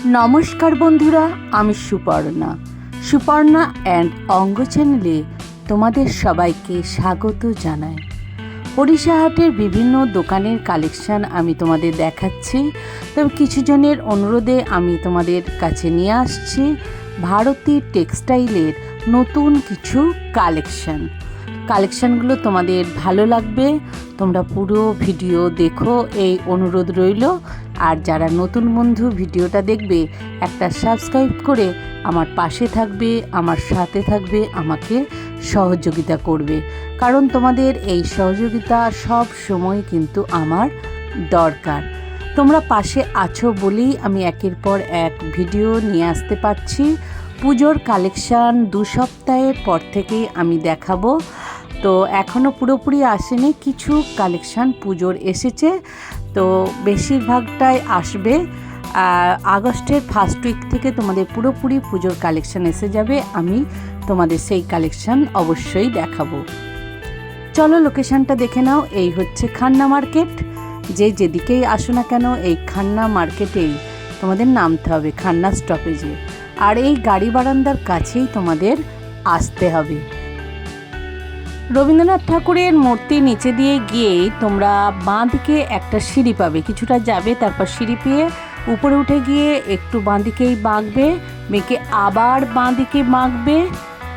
নমস্কার বন্ধুরা, আমি সুপর্ণা অ্যান্ড অঙ্গ চ্যানেলে তোমাদের সবাইকে স্বাগত জানাই। ওড়িশা হাটের বিভিন্ন দোকানের কালেকশান আমি তোমাদের দেখাচ্ছি। তবে কিছু জনের অনুরোধে আমি তোমাদের কাছে নিয়ে আসছি ভারতী টেক্সটাইলের নতুন কিছু কালেকশানগুলো তোমাদের ভালো লাগবে। তোমরা পুরো ভিডিও দেখো, এই অনুরোধ রইল। আর যারা নতুন বন্ধু ভিডিওটা দেখবে, একটা সাবস্ক্রাইব করে আমার পাশে থাকবে, আমার সাথে থাকবে, আমাকে সহযোগিতা করবে। কারণ তোমাদের এই সহযোগিতা সব সময় কিন্তু আমার দরকার। তোমরা পাশে আছো বলেই আমি একের পর এক ভিডিও নিয়ে আসতে পারছি। পুজোর কালেকশান 2 সপ্তাহের পর থেকেই আমি দেখাবো। তো এখনও পুরোপুরি আসেনি, কিছু কালেকশান পুজোর এসেছে। তো বেশিরভাগটাই আসবে আগস্টের ফার্স্ট উইক থেকে। তোমাদের পুরোপুরি পুজোর কালেকশান এসে যাবে। আমি তোমাদের সেই কালেকশান অবশ্যই দেখাবো। চলো লোকেশানটা দেখে নাও। এই হচ্ছে খান্না মার্কেট। যেদিকেই আসো না কেন, এই খান্না মার্কেটেই তোমাদের নামতে হবে, খান্না স্টপেজে। আর এই গাড়ি বারান্দার কাছেই তোমাদের আসতে হবে। রবীন্দ্রনাথ ঠাকুরের মূর্তি নিচে দিয়ে গিয়েই তোমরা বাঁ দিকে একটা সিঁড়ি পাবে। কিছুটা যাবে, তারপর সিঁড়ি পেয়ে উপরে উঠে গিয়ে একটু বাঁ দিকেই বাঁকবে, বেঁকে আবার বাঁ দিকে বাঁকবে,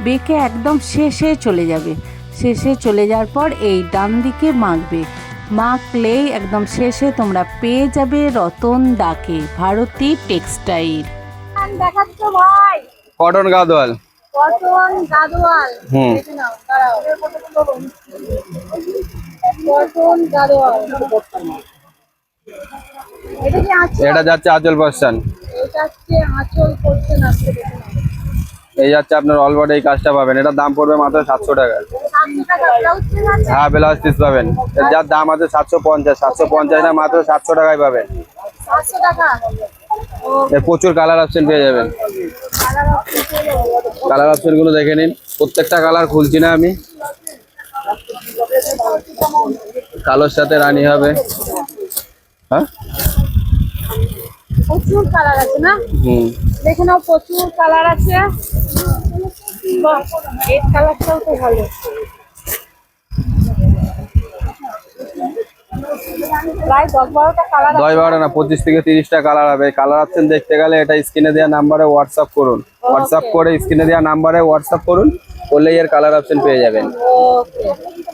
বেঁকে একদম শেষে চলে যাবে। শেষে চলে যাওয়ার পর এই ডান দিকে বাঁকলেই একদম শেষে তোমরা পেয়ে যাবে রতন দাকে, ভারতী টেক্সটাইল। দেখাচ্ছ ভাই, কটন গাদোয়াল। কটন গাদোয়াল। দেখে নাও, দাঁড়াও। কটন গাদোয়াল। এটা কি আঁচল? এটা যাচ্ছে আঁচল পোরশন। এটা হচ্ছে আঁচল পোরশন আছে, দেখে নাও। এই যাচ্ছে আপনার অল বডি, এই কাজটা পাবেন। এটা দাম পড়বে মাত্র 700 টাকা। 700 টাকা ব্লাউজ পিস আছে? হ্যাঁ, ব্লাউজ পিস পাবেন। যার দাম আছে 750 না, মাত্র 700 টাকায় পাবেন। 700 টাকা। এর প্রচুর কালার অপশন পেয়ে যাবেন। কালার অপশন গুলো দেখে নিন। প্রত্যেকটা কালার খুলছি না আমি। কালোর সাথে রানী হবে। হ্যাঁ, প্রচুর কালার আছে না? দেখে নাও, প্রচুর কালার আছে। বাহ, এই কালারটাও তো ভালো। প্রায় 10-12টা কালার। 10-12 না, 25 থেকে 30টা কালার হবে। কালার অপশন দেখতে গেলে এটা স্ক্রিনে দেওয়া নাম্বারে হোয়াটসঅ্যাপ করুন। হোয়াটসঅ্যাপ করে স্ক্রিনে দেওয়া নাম্বারে হোয়াটসঅ্যাপ করুন, করলেই এর কালার অপশন পেয়ে যাবেন।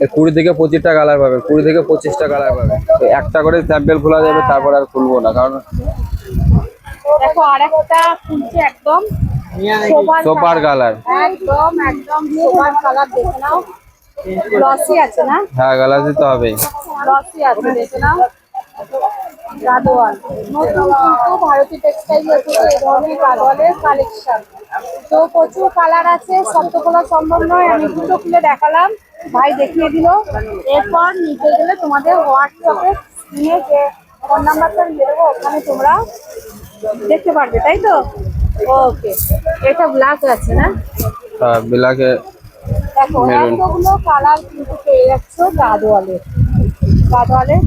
এর 20 থেকে 25টা কালার পাবেন, 20 থেকে 25টা কালার পাবেন। একটা করে স্যাম্পল খোলা যাবে, তারপর আর খুলবো না। কারণ দেখো আরেকটা খুলছে, একদম সোপার কালার। একদম সোপার কালার। দেখে নাও, গ্লসি আছে না? হ্যাঁ, গ্লাসি তো হবেই। গ্লসি আছে, দেখে নাও। গাদোয়াল নতুন, কিন্তু ভারতী টেক্সটাইলের থেকে এই ধরনের গাদোয়ালের কালেকশন। তো প্রচুর কালার আছে, সব তো খোলা সম্ভব নয়। আমি দুটো খুলে দেখালাম, ভাই দেখিয়ে দিল। এরপর নিতে গেলে তোমাদের হোয়াটসঅ্যাপে স্ক্রিনে যে ফোন নাম্বারটা দিয়ে দেবো, ওখানে তোমরা দেখতে পারবে, তাই তো? ওকে, এটা ব্ল্যাক আছে না? হ্যাঁ, ব্ল্যাকে দেখো এতগুলো কালার কিন্তু পেয়ে যাচ্ছ গাদোয়ালের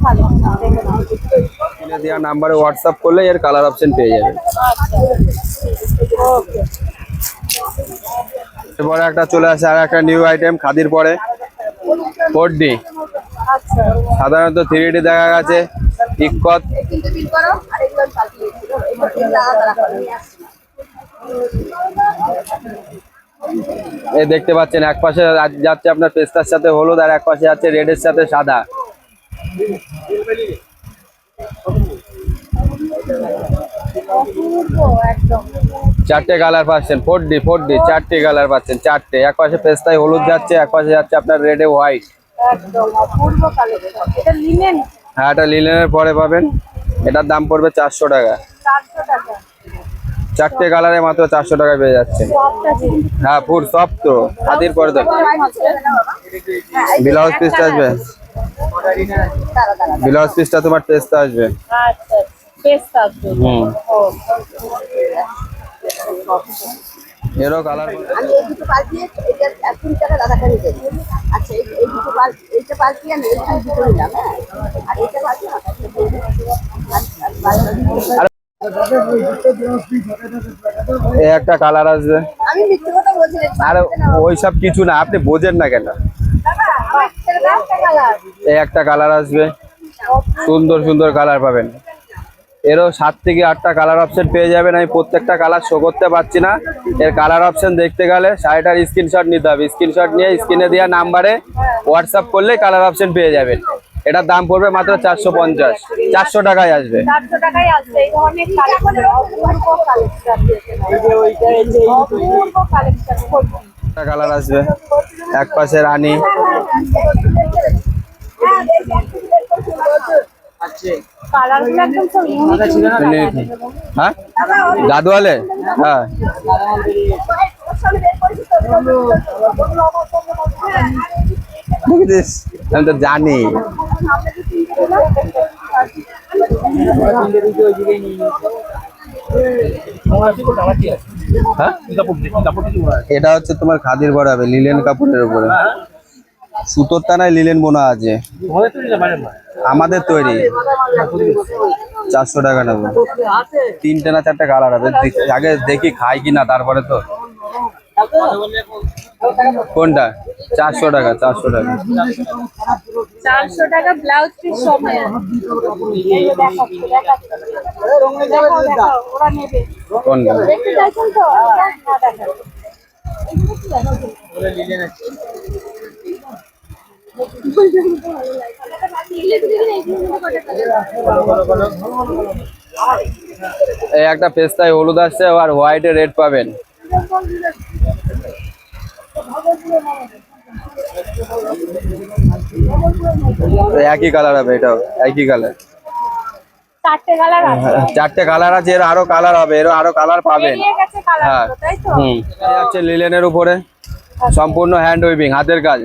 কালেকশন। দেখে নাও, স্ক্রিনে দেওয়া নাম্বারে হোয়াটসঅ্যাপ করলে এর কালার অপশন পেয়ে যাবেন। ওকে। এরপরে একটা চলে আসে আর একটা নিউ আইটেম খাদির পরে 4D। আচ্ছা, সাধারণত 3D দেখা গেছে, ইক্কত। কিন্তু বিল করো আর এগুলো পাঠিয়ে দিও। এটা তিনটা আলাদা করে নিয়ে আসছি। এই দেখতে পাচ্ছেন, এক পাশে যাচ্ছে আপনার পেস্তার সাথে হলুদ, আর এক পাশে যাচ্ছে রেডের সাথে সাদা। একদম 4টে কালার পাচ্ছেন। 4D 4টে কালার পাচ্ছেন, 4টে। এক পাশে পেস্তায় হলুদ যাচ্ছে, এক পাশে যাচ্ছে আপনার রেডে হোয়াইট। একদম অপূর্ব কালেকশন। এটা লিনেন? হ্যাঁ, এটা লিনেনের পরে পাবেন। এটার দাম পড়বে 400 টাকা। 400 টাকা। 4টে কালারে মাত্র 400 টাকায় পেয়ে যাচ্ছে। হ্যাঁ, ফুল সফট। তো খাদির পরে তো ব্লাউজ পিসটা আসবে, ব্লাউজ পিসটা তোমার পেস্তা আসবে। আচ্ছা, পেস্তা আছে। এরও কালার। আমি এই দুটো পাল্টিয়ে এটা 1 টাকা দাদাটা নিতে। আচ্ছা, এই দুটো এইটা পাল্টিয়ে আমি এই দুটো নিলাম। হ্যাঁ, আর এটা পাল্টিয়ে এই একটা কালার আসবে। আমি মিথ্যে কথা বলছি না। আরে ওইসব কিছু না, আপনি বোঝেন না কেন। এই একটা কালার আসবে, সুন্দর সুন্দর কালার পাবেন। এরও 7 থেকে 8টা কালার অপশন পেয়ে যাবেন। আমি প্রত্যেকটা কালার শো করতে পারছি না। এর কালার অপশন দেখতে গেলে শাড়িটার স্ক্রিনশট নিতে হবে। স্ক্রিনশট নিয়ে স্ক্রিনে দেওয়া নাম্বারে হোয়াটসঅ্যাপ করলে কালার অপশন পেয়ে যাবেন। এটার দাম পড়বে মাত্র 450, 400 টাকায় আসবে। 400 টাকায় আসবে। এই ধরনের কালেকশন একটা কালার আসবে, এক পাশে রানী। কালারগুলো একদম সব ইউনিক। হ্যাঁ গাদোয়ালে, হ্যাঁ বুঝিস, আমি তো জানি। হ্যাঁ? এটা হচ্ছে তোমার খাদির বরাবে লিলেন কাপড়ের উপরে, সুতোর টানায় লিলেন বোনা আছে, আমাদের তৈরি। 400 টাকা নেবো। 3টে না 4টে কালার হবে, আগে দেখি খাই কিনা তারপরে তো। কোনটা? 400 টাকা, 400 টাকা। 400 টাকা ব্লাউজ পিস সময় ওরা নেবে। কোনটা? দেখতে চাইছেন তো? না দেখেন। এই একটা পেস্তায় হলুদ আসছে আর হোয়াইটে রেড পাবেন। একই কালার হবে, এটাও একই কালার। 4টে কালার আছে। 4টে কালার আছে, এর আরো কালার হবে, এর আরো কালার পাবেন। বেরিয়ে গেছে হ্যাঁ, কালারগুলো, তাই তো? এটা হচ্ছে লিলেনের উপরে সম্পূর্ণ হ্যান্ড উইভিং, হাতের কাজ,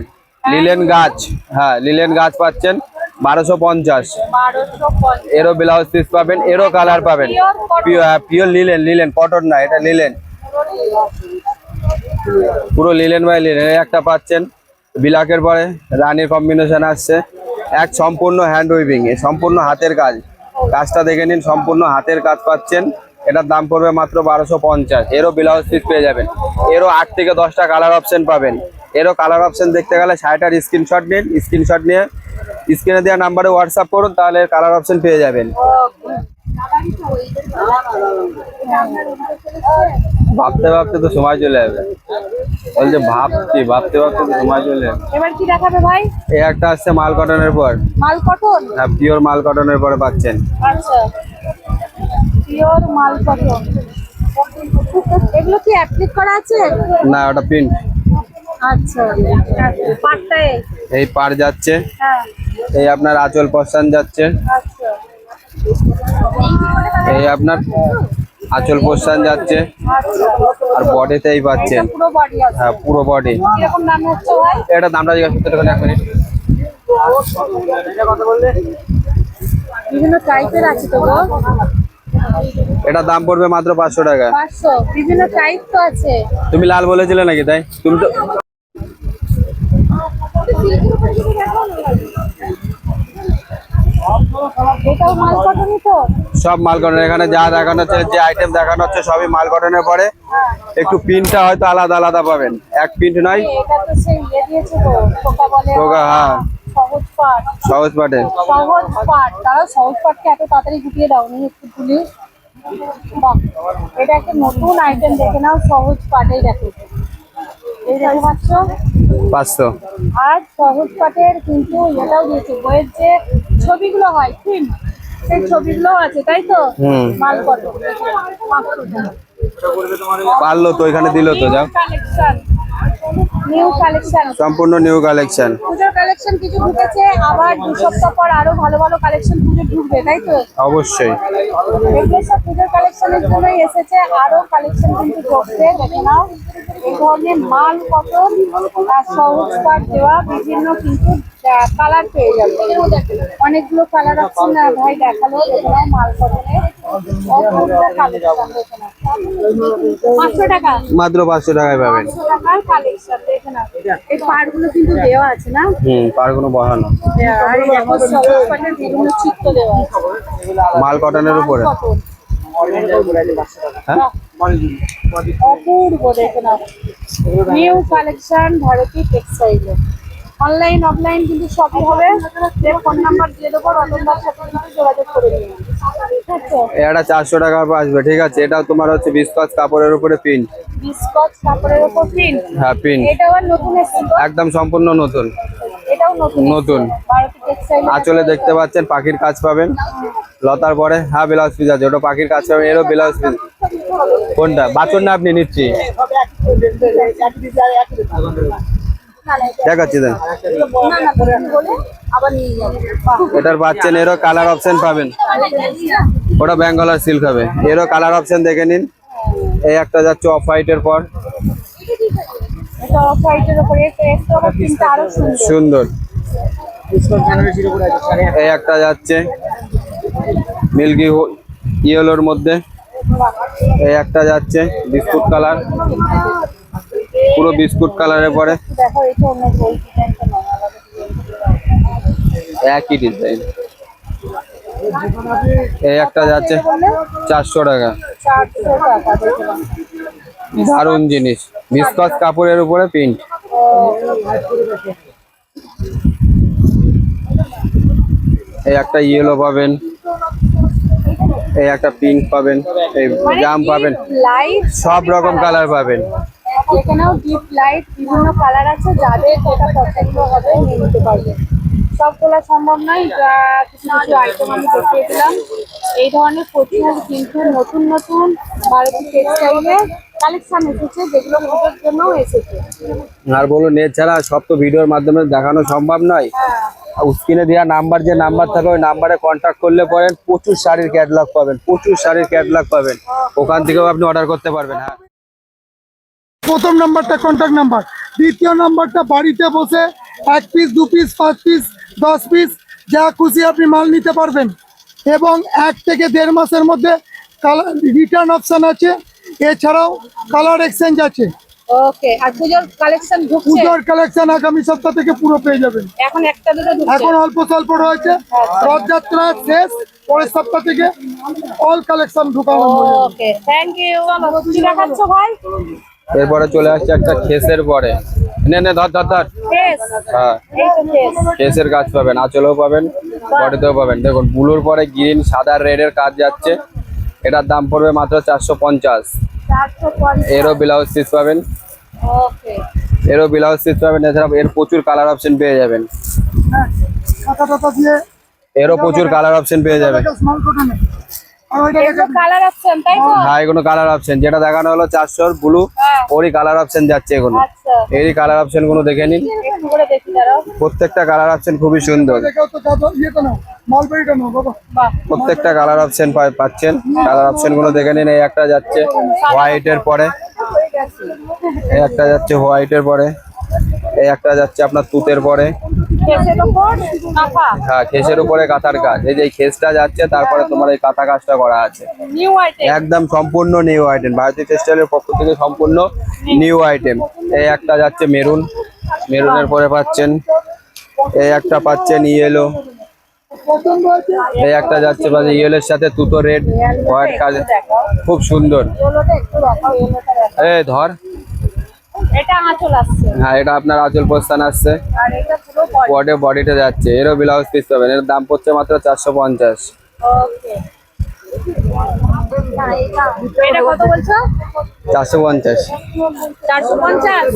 লিলেন গাছ। হ্যাঁ, লিলেন গাছ পাচ্ছেন 1250। 1250। এরও ব্লাউজ পিস পাবেন, এরও কালার পাবেন। পিওর লিলেন, লিলেন কটন না, এটা লিলেন, পুরো লিলেন বাই লিলেন। একটা পাচ্ছেন বিলাকের পরে রানীর কম্বিনেশন আসছে, এক সম্পূর্ণ হ্যান্ড উইভিং, সম্পূর্ণ হাতের কাজ। কাজটা দেখে নিন, সম্পূর্ণ হাতের কাজ পাচ্ছেন। এটার দাম পড়বে মাত্র 1250। এরও ব্লাউজ পিস পেয়ে যাবেন, এরও 8 থেকে 10টা কালার অপশন পাবেন। এরও কালার অপশন দেখতে গেলে শাড়িটার স্ক্রিনশট নিন, স্ক্রিনশট নিয়ে স্ক্রিনে দেওয়া নাম্বারে হোয়াটসঅ্যাপ করুন, তাহলে কালার অপশন পেয়ে যাবেন। ভাবতে ভাবতে তো সময় চলে যাবে, বলছে ভাবতে ভাবতে তো সময় চলে যাবে। এবার কি দেখাবে ভাই? এই একটা আসছে মাল কটনের পর, মাল কটন। হ্যাঁ পিওর মাল কটনের পরে পাচ্ছেন। আচ্ছা, পিওর মাল কটন। এগুলো কি অ্যাপ্লিক করা আছে? না, ওটা প্রিন্ট। আচ্ছা, পাটটায়। এই পার যাচ্ছে, হ্যাঁ, এই আপনার আঁচল পশান যাচ্ছে, আচ্ছা। এই আপনার আঁচল পশান যাচ্ছে, আচ্ছা, আর বডিতেই পাচ্ছেন। এটা পুরো বডি আছে। হ্যাঁ, পুরো বডি। কিরকম দাম হচ্ছে ভাই? এটা দামটা জিজ্ঞাসা করতে হবে, 1 মিনিট। বিভিন্ন টাইপের আছে তো গো। এটা দাম পড়বে মাত্র 500 টাকা। 500। বিভিন্ন টাইপ তো আছে। তুমি লাল বলেছিলে নাকি? তাই তুমি তো এটাও মাল কটনই তো? সব মাল কটন। এখানে যা দেখানো হচ্ছে, যে আইটেম দেখানো হচ্ছে সবই মাল কটনের পরে। একটু প্রিন্টটা হয়তো আলাদা আলাদা পাবেন, এক প্রিন্ট নয়। এটা তো সেই দিয়েছে তো, পোকা বলে। পোকা, হ্যাঁ। সহজ পাট। সহজ পাটে। সহজ পাট। তারা সহজ পাটকে এত তাড়াতাড়ি গুটিয়ে দাও নি একটু তুলি। বাহ, এটা একটা নতুন আইটেম, দেখে নাও। সহজ পাটেই দেখো, এই দেখতে পাচ্ছ। 500। আর সহজ পাটের কিন্তু এটাও দিয়েছে, বইয়ের যে ছবিগুলো হয় প্রিন্ট, সেই ছবিগুলো আছে, তাই তো? মাল কটন। পারলো তো, এখানে দিল তো, যাও। কালেকশন, নিউ কালেকশন, সম্পূর্ণ নিউ কালেকশন। পুজোর কালেকশন কিছু ঢুকেছে, আবার 2 সপ্তাহ পর আরো ভালো ভালো কালেকশন পুজো ঢুকবে, তাই তো? অবশ্যই। এগুলো সব পুজোর কালেকশনের জন্যই এসেছে, আরো কালেকশন কিন্তু ঢুকবে, দেখে নাও। এই ধরনের মাল কটন আর সহজ পাট দেওয়া বিভিন্ন কিন্তু কালার পেয়ে যাবে। অনেকগুলো কালার আছে না ভাই, দেখালো। দেখে নাও মাল কটনের অপূর্ব কালেকশন, দেখে নাও। 500 টাকা, মাত্র 500 টাকায় পাবেন। 500 টাকার কালেকশন, দেখে নাও। এই পাড়গুলো কিন্তু দেওয়া আছে না? পার কোনো বহানো। আর এই দেখো সহজ পাটের বিভিন্ন চিত্র দেওয়া আছে। মাল কটনের উপরে। কটন। হ্যাঁ অপূর্ব, দেখে নাও new collection Bharati textile. Online offline কিন্তু সবই হবে। ফোন নাম্বার দিয়ে দেবো, রতনদার সাথে কিন্তু যোগাযোগ করে নিন। ঠিক আছে, এটা 400 টাকা আসবে, ঠিক আছে। এটাও তোমার হচ্ছে বিস্কচ কাপড়ের উপরে প্রিন্ট। বিস্কট কাপড়ের উপর প্রিন্ট। হ্যাঁ প্রিন্ট, এটাও আর নতুন এসেছে তো? একদম সম্পূর্ণ নতুন। এটাও নতুন নতুন। এসেছে। ভারতী টেক্সটাইল আঁচলে দেখতে পাচ্ছেন পাখির কাজ পাবেন, লতার পরে। হ্যাঁ ব্লাউজ পিস আছে, ওটা পাখির কাজ পাবেন। এরও ব্লাউজ পিস। কোনটা বাছুর না আপনি নিচ্ছি দেখাচ্ছি দেন। না না বলে আবার নিয়ে যাবো। এটার পাচ্ছেন, এরও কালার অপশন পাবেন। ওটা বেঙ্গলার সিল্ক হবে। এরও কালার অপশন দেখে নিন। এই একটা যাচ্ছে অফ হোয়াইটের পর, এটা অফ হোয়াইটের উপরে একটু প্রিন্টটা আরো সুন্দর। সুন্দর। এই একটা যাচ্ছে মিল্কি ইয়েলোর মধ্যে। এই একটা যাচ্ছে বিস্কুট কালার, পুরো বিস্কুট কালারের পরে। দেখো এটা অন্য গোল ডিজাইনটা নয়, আলাদা একই ডিজাইন। এই একটা যাচ্ছে 400 টাকা। 400 টাকা দেখলাম। দারুণ জিনিস, বিস্কচ কাপড়ের উপরে প্রিন্ট। এই একটা ইয়েলো পাবেন, এই একটা পিঙ্ক পাবেন, এই জাম পাবেন, লাইট সব রকম কালার পাবেন। এখানেও ডিপ লাইট বিভিন্ন কালার আছে, যাদের যেটা পছন্দ হবে নিয়ে নিতে পারবেন। সবগুলো সম্ভব নয়, যা কিছু কিছু আইটেম আমি দেখিয়ে দিলাম। এই ধরনের প্রচুর কিন্তু নতুন নতুন ভারতী টেক্সটাইলে কালেকশন এসেছে, যেগুলো পুজোর জন্যও এসেছে। আর বলুন, এছাড়া সব তো ভিডিওর মাধ্যমে দেখানো সম্ভব নয়। স্ক্রিনে দেওয়া নাম্বার, যে নাম্বার থাকে ওই নাম্বারে কন্ট্যাক্ট করলে পরে প্রচুর শাড়ির ক্যাটালগ পাবেন, প্রচুর শাড়ির ক্যাটালগ পাবেন। ওখান থেকেও আপনি অর্ডার করতে পারবেন। হ্যাঁ, প্রথম নাম্বারটা কন্ট্যাক্ট নাম্বার, দ্বিতীয় নাম্বারটা বাড়িতে বসে 1 পিস 2 পিস 5 পিস 10 পিস যা খুশি আপনি মাল নিতে পারবেন। এবং 1 থেকে 1.5 মাসের মধ্যে কালার রিটার্ন অপশন আছে, এছাড়াও কালার এক্সচেঞ্জ আছে। ওকে, আর পুজোর কালেকশন ঢুকছে পুজোর কালেকশন আগামী সপ্তাহ থেকে পুরো পেয়ে যাবেন। এখন, একটা দুটো ঢুকছে এখন অল্প স্বল্প রয়েছে, রথযাত্রা শেষ, পরের সপ্তাহ থেকে অল কালেকশন ঢুকানো হয়ে যাবে। ওকে, থ্যাংক ইউ। কি দেখাচ্ছ ভাই? এরপরে চলে আসছে একটা খেসের পরে। নে নে ধর ধর ধর। কেস, হ্যাঁ, এই তো কেস। কেসের কাজ পাবেন, আঁচলেও পাবেন, বডিতেও পাবেন। দেখুন ব্লুর পরে গ্রিন, সাদা, রেডের কাজ যাচ্ছে। এটার দাম পড়বে মাত্র 450। 450। এরও ব্লাউজ পিস পাবেন, ওকে, এরও ব্লাউজ পিস পাবেন। এছাড়া এর প্রচুর কালার অপশন পেয়ে যাবেন। টাকা টাকা দিয়ে এরও প্রচুর কালার অপশন পেয়ে যাবেন। স্মল কটনে আর ওইটা এগুলো কালার অপশন তাই তো? হ্যাঁ, এগুলো কালার অপশন। যেটা দেখানো হলো 400 ব্লু, ওরই কালার অপশন যাচ্ছে এগুলো। আচ্ছা, এরই কালার অপশন গুলো দেখে নিন। একটু করে দেখি দাঁড়াও। প্রত্যেকটা কালার অপশন খুবই সুন্দর। দেখো তো দাদা, ইয়েটা নাও, মালবেরিটা নাও বাবা। বাহ, প্রত্যেকটা কালার অপশন পাচ্ছেন। কালার অপশন গুলো দেখে নিন। এই একটা যাচ্ছে হোয়াইটের পরে, এই একটা যাচ্ছে হোয়াইটের পরে, এই একটা যাচ্ছে আপনার তুতের পরে। কেসের উপর কাঁথা, হ্যাঁ, খেসের উপরে কাঁথার কাজ। এই যে এই খেসটা যাচ্ছে, তারপরে তোমার এই কাঁথা কাজটা করা আছে। New item. একদম সম্পূর্ণ নিউ আইটেম, ভারতী টেক্সটাইলের পক্ষ থেকে সম্পূর্ণ নিউ আইটেম। এই একটা যাচ্ছে মেরুন, মেরুনের পরে পাচ্ছেন। এই একটা পাচ্ছেন ইয়েলো, এই একটা যাচ্ছে ইয়েলোর সাথে তুতো রেড হোয়াইট কাজ, খুব সুন্দর। ইয়েলোটা একটু দেখাও, ইয়েলোটা দেখাও। এই ধর। এটা আঁচল আসছে, হ্যাঁ, এটা আপনার আঁচল পোস্তান আসছে, আর এটা পুরো বডি। বডিতে যাচ্ছে। এরও ব্লাউজ পিস পাবেন। এর দাম পড়ছে মাত্র 450। ওকে, এটা কত বলছো? 450। 450।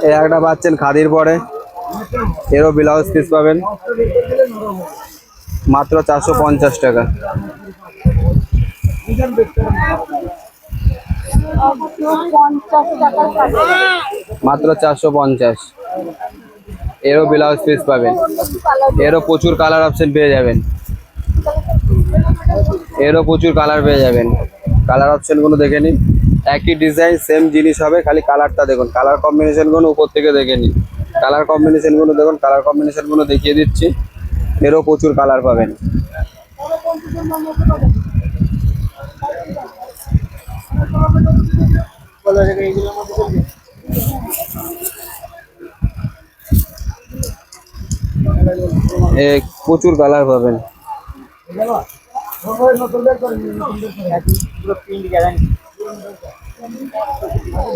এই একটা পাচ্ছেন খাদির পরে, এরও ব্লাউজ পিস পাবেন মাত্র 450 টাকা। 50 টাকার কাছে। মাত্র 450। এরও ব্লাউজ পিস পাবেন। এরও প্রচুর কালার অপশন পেয়ে যাবেন। এরও প্রচুর কালার পেয়ে যাবেন। কালার অপশন গুলো দেখে নিন। একই ডিজাইন সেম জিনিস হবে, খালি কালারটা দেখুন। কালার কম্বিনেশন গুলো উপর থেকে দেখে নিন। কালার কম্বিনেশন গুলো দেখুন, কালার কম্বিনেশন গুলো দেখিয়ে দিচ্ছি। এরও প্রচুর কালার পাবেন। প্রচুর কালার পাবেন।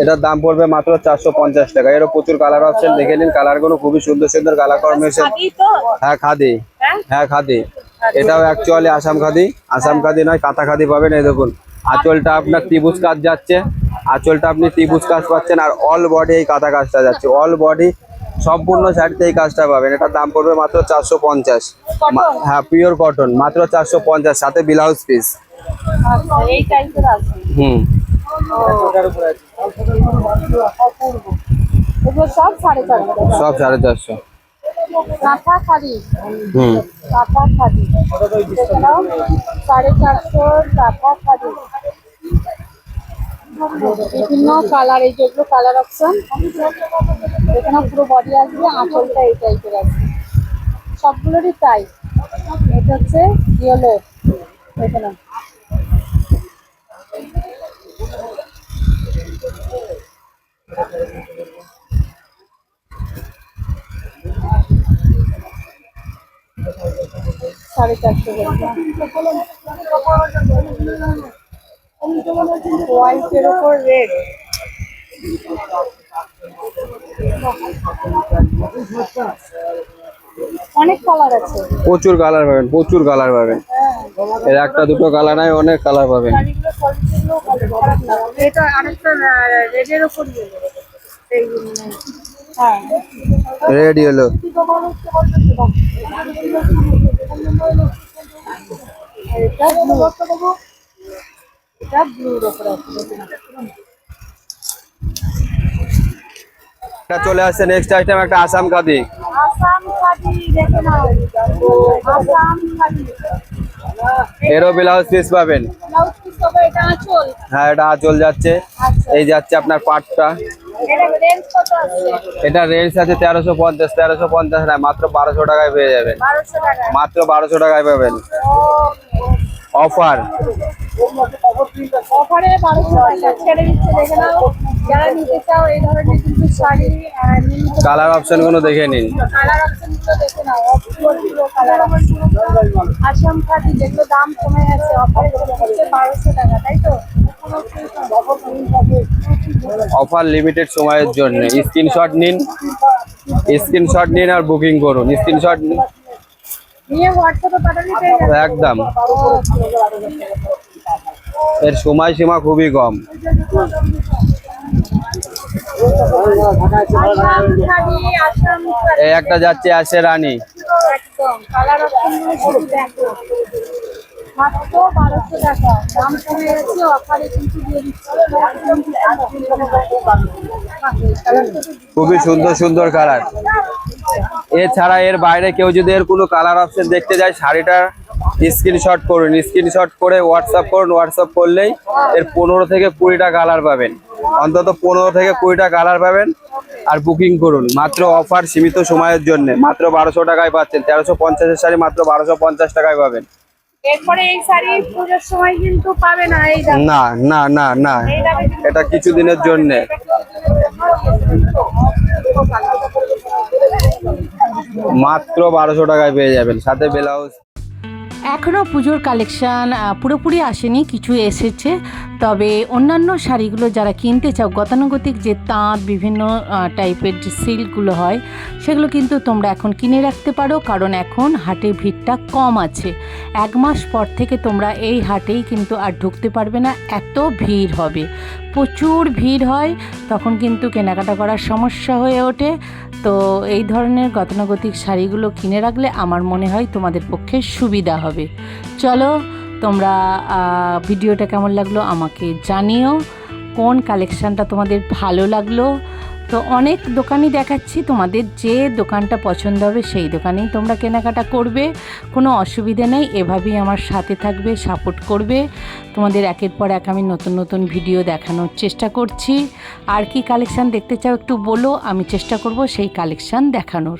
এটার দাম পড়বে মাত্র 450 টাকা। এরও প্রচুর কালার অপশন, দেখে নিন কালারগুলো খুবই সুন্দর সুন্দর কালার কম্বিনেশন। খাদি তো? হ্যাঁ খাদি, হ্যাঁ? হ্যাঁ খাদি। এটাও অ্যাকচুয়ালি আসাম খাদি, আসাম খাদি নয় কাঁথা খাদি পাবেন। এই দেখুন আঁচলটা আপনার ত্রিভুজ কাজ যাচ্ছে, আঁচলটা আপনি ত্রিভুজ কাজ পাচ্ছেন, আর অল বডি এই কাঁথা কাজটা যাচ্ছে, অল বডি সম্পূর্ণ শাড়িতে এই কাজটা পাবেন। এটার দাম পড়বে মাত্র 450। হ্যাঁ পিওর কটন, মাত্র 450, সাথে ব্লাউজ পিস। আচ্ছা, এই টাইপের আছে। হুম এগুলো সব 450। সব 450। কাঁথা খাদি, হুম কাঁথা খাদি এছাড়াও 450 কাঁথা খাদি। বিভিন্ন কালার, এই যেগুলো কালার অপশন, এখানে পুরো বডি আসবে, আঁচলটা এই টাইপের আছে, সবগুলোরই তাই। এটা হচ্ছে ইয়েলো, এখানে হোয়াইটের ওপর রেড। অনেক কালার আছে, প্রচুর কালার পাবেন, প্রচুর কালার পাবেন। এর একটা দুটো কালার নাই, অনেক কালার পাবেন। শাড়িগুলো কোয়ালিটিগুলো ভালো, খারাপ না। এটা আরেকটা রেডের ওপর ইয়েলো, এই হ্যাঁ রেড ইয়েলো। এটা ব্লু, এটা ব্লুর ওপর আছে। এটা চলে আসছে নেক্সট আইটেম, একটা আসাম খাদি। আসাম খাদি দেখে নাও, আসাম খাদি। এরও ব্লাউজ পিস পাবেন। ব্লাউজ পিস হবে, এটা আঁচল। হ্যাঁ এটা আঁচল যাচ্ছে, আচ্ছা, এই যাচ্ছে আপনার পাটটা। এটা রেঞ্জ কত আছে? এটা রেঞ্জ আছে 1350, 1350 না মাত্র 1200 টাকায় পেয়ে যাবেন। 1200 টাকা মাত্র 1200 টাকায় পাবেন। অফার, অফারে 1200 টাকা ছেড়ে দিচ্ছে, দেখে নাও। যারা নিতে চাও এই ধরনের কিন্তু শাড়ি, কালার অপশন গুলো দেখে নিন। কালার অপশন গুলো দেখে নাও, option colour option. Assam khadi যেগুলো দাম কমে গেছে, অফারে চলে যাচ্ছে 1200 টাকা, তাই তো? অফার লিমিটেড সময়ের জন্য। স্ক্রিনশট নিন, স্ক্রিনশট নিন আর বুকিং করুন। স্ক্রিনশট নিয়ে হোয়াটসঅ্যাপে পাঠালে পেয়ে যাবে একদম, এর সময়সীমা খুবই কম। আসাম খাদি, আসাম খাদি। এই একটা যাচ্ছে আসে রানী। একদম কালার অপশনগুলো শুধু দেখো, মাত্র 1200 টাকা, দাম কমে গেছে, অফারে কিন্তু দিয়ে দিচ্ছে। খুবই সুন্দর সুন্দর কালার। এছাড়া এর বাইরে কেউ যদি এর কোনো কালার অপশন দেখতে যায়, শাড়িটা স্ক্রিনশট করুন, স্ক্রিনশট করে হোয়াটসঅ্যাপ করুন। হোয়াটসঅ্যাপ করলেই এর 15 থেকে 20টা কালার পাবেন, অন্তত 15 থেকে 20টা কালার পাবেন। আর বুকিং করুন, মাত্র অফার সীমিত সময়ের জন্য, মাত্র 1200 টাকায় পাচ্ছেন। 1350-এর শাড়ি মাত্র 1250 টাকায় পাবেন। এরপরে এই শাড়ি পুজোর সময় কিন্তু পাবে না, এই দাম। না না না না, এই দামে কিন্তু এটা কিছুদিনের জন্য, মাত্র 1200 টাকায় পেয়ে যাবেন, সাথে ব্লাউজ। এখনও পুজোর কালেকশান পুরোপুরি আসেনি, কিছু এসেছে। তবে অন্যান্য শাড়িগুলো যারা কিনতে চাও, গতানুগতিক যে তাঁত বিভিন্ন টাইপের যে সিল্কগুলো হয়, সেগুলো কিন্তু তোমরা এখন কিনে রাখতে পারো, কারণ এখন হাটে ভিড়টা কম আছে। 1 মাস পর থেকে তোমরা এই হাটেই কিন্তু আর ঢুকতে পারবে না, এত ভিড় হবে, প্রচুর ভিড় হয়, তখন কিন্তু কেনাকাটা করার সমস্যা হয়ে ওঠে। তো এই ধরনের গতানুগতিক শাড়িগুলো কিনে রাখলে আমার মনে হয় তোমাদের পক্ষে সুবিধা হবে। চলো, তোমরা ভিডিওটা কেমন লাগলো আমাকে জানিও, কোন কালেকশানটা তোমাদের ভালো লাগলো। তো অনেক দোকানই দেখাচ্ছি, তোমাদের যে দোকানটা পছন্দ হবে সেই দোকানেই তোমরা কেনাকাটা করবে, কোনো অসুবিধে নেই। এভাবেই আমার সাথে থাকবে, সাপোর্ট করবে। তোমাদের একের পর এক আমি নতুন নতুন ভিডিও দেখানোর চেষ্টা করছি। আর কি কালেকশান দেখতে চাও একটু বলো, আমি চেষ্টা করব সেই কালেকশান দেখানোর।